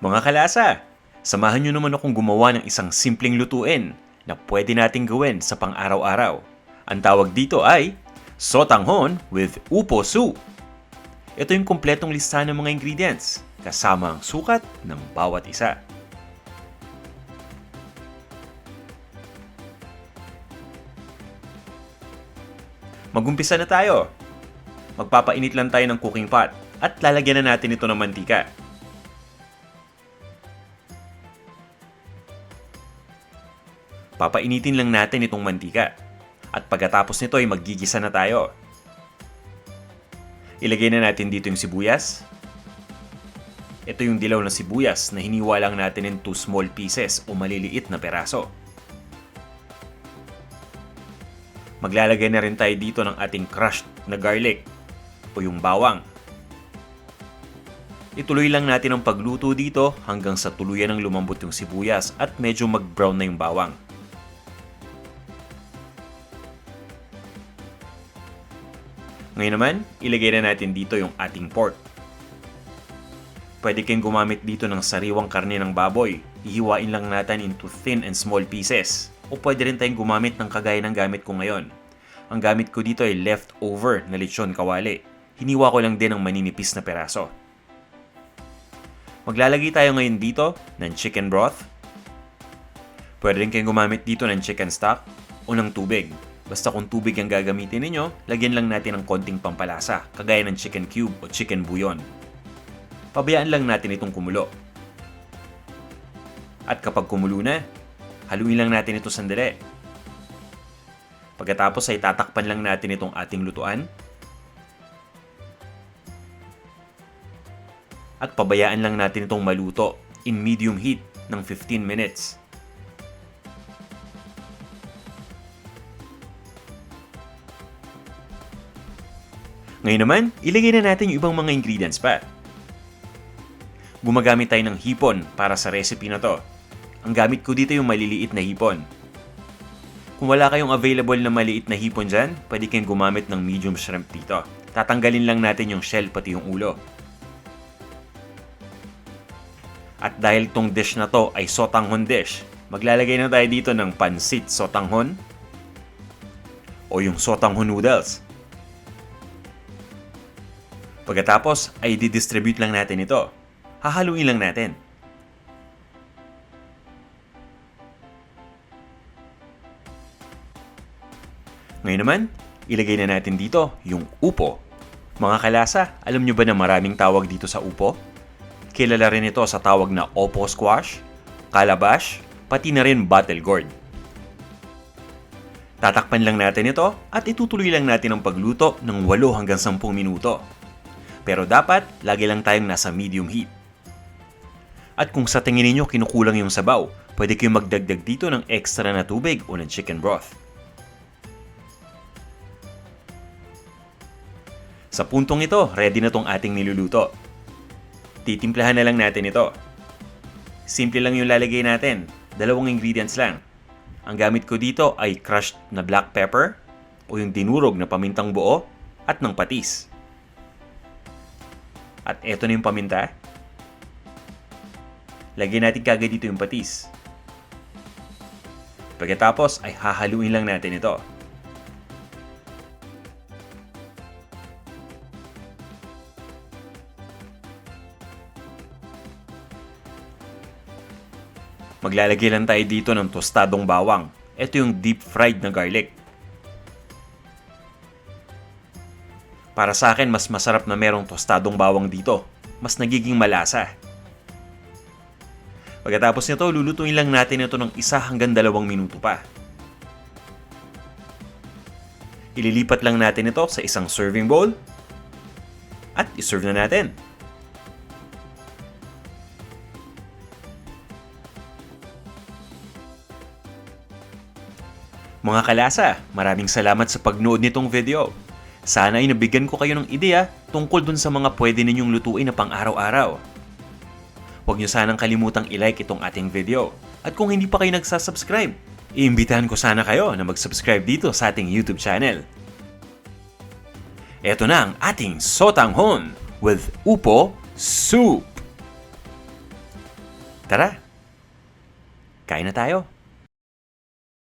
Mga kalasa, samahan nyo naman akong gumawa ng isang simpleng lutuin na pwede nating gawin sa pang-araw-araw. Ang tawag dito ay sotanghon with upo soup. Ito yung kumpletong listahan ng mga ingredients kasama ang sukat ng bawat isa. Magumpisa na tayo. Magpapainit lang tayo ng cooking pot at lalagyan na natin ito ng mantika. Papainitin lang natin itong mantika. At pagkatapos nito ay maggigisa na tayo. Ilagay na natin dito yung sibuyas. Ito yung dilaw na sibuyas na hiniwa lang natin into small pieces o maliliit na peraso. Maglalagay na rin tayo dito ng ating crushed na garlic o yung bawang. Ituloy lang natin ang pagluto dito hanggang sa tuluyan ng lumambot yung sibuyas at medyo mag-brown na yung bawang. Ngayon naman, ilagay na natin dito yung ating pork. Pwede kayong gumamit dito ng sariwang karne ng baboy. Ihiwain lang natin into thin and small pieces. O pwede rin tayong gumamit ng kagaya ng gamit ko ngayon. Ang gamit ko dito ay leftover na lechon kawali. Hiniwa ko lang din ng maninipis na peraso. Maglalagay tayo ngayon dito ng chicken broth. Pwede rin kayong gumamit dito ng chicken stock o ng tubig. Basta kung tubig ang gagamitin ninyo, lagyan lang natin ng konting pampalasa, kagaya ng chicken cube o chicken bouillon. Pabayaan lang natin itong kumulo. At kapag kumulo na, haluin lang natin ito sandali. Pagkatapos ay tatakpan lang natin itong ating lutuan. At pabayaan lang natin itong maluto in medium heat ng 15 minutes. Ngayon naman, ilagay na natin yung ibang mga ingredients pa. Gumagamit tayo ng hipon para sa recipe na to. Ang gamit ko dito yung maliliit na hipon. Kung wala kayong available na maliit na hipon dyan, pwede kayong gumamit ng medium shrimp dito. Tatanggalin lang natin yung shell pati yung ulo. At dahil tong dish na to ay sotanghon dish, maglalagay na tayo dito ng pansit sotanghon o yung sotanghon noodles. Pagkatapos ay didistribute lang natin ito. Hahaluin lang natin. Ngayon naman, ilagay na natin dito yung upo. Mga kalasa, alam nyo ba na maraming tawag dito sa upo? Kilala rin ito sa tawag na opo squash, calabash, pati na rin bottle gourd. Tatakpan lang natin ito at itutuloy lang natin ang pagluto ng 8 hanggang 10 minuto. Pero dapat, lagi lang tayong nasa medium heat. At kung sa tingin ninyo kinukulang yung sabaw, pwede kayong magdagdag dito ng extra na tubig o ng chicken broth. Sa puntong ito, ready na tong ating niluluto. Titimplahan na lang natin ito. Simple lang yung lalagay natin, 2 ingredients lang. Ang gamit ko dito ay crushed na black pepper o yung dinurog na pamintang buo at ng patis. At eto na yung paminta. Lagyan natin kagad dito yung patis. Pagkatapos ay hahaluin lang natin ito. Maglalagay lang tayo dito ng tostadong bawang. Ito yung deep fried na garlic. Para sa akin, mas masarap na merong tostadong bawang dito. Mas nagiging malasa. Pagkatapos nito, lulutuin lang natin ito ng 1 hanggang 2 minuto pa. Ililipat lang natin ito sa isang serving bowl at iserve na natin. Mga kalasa, maraming salamat sa pagnood nitong video. Sana ay nabigyan ko kayo ng ideya tungkol dun sa mga pwede ninyong lutuin na pang-araw-araw. Huwag nyo sanang kalimutang i-like itong ating video. At kung hindi pa kayo nagsasubscribe, iimbitahan ko sana kayo na mag-subscribe dito sa ating YouTube channel. Ito na ang ating sotanghon with upo soup. Tara, kain na tayo.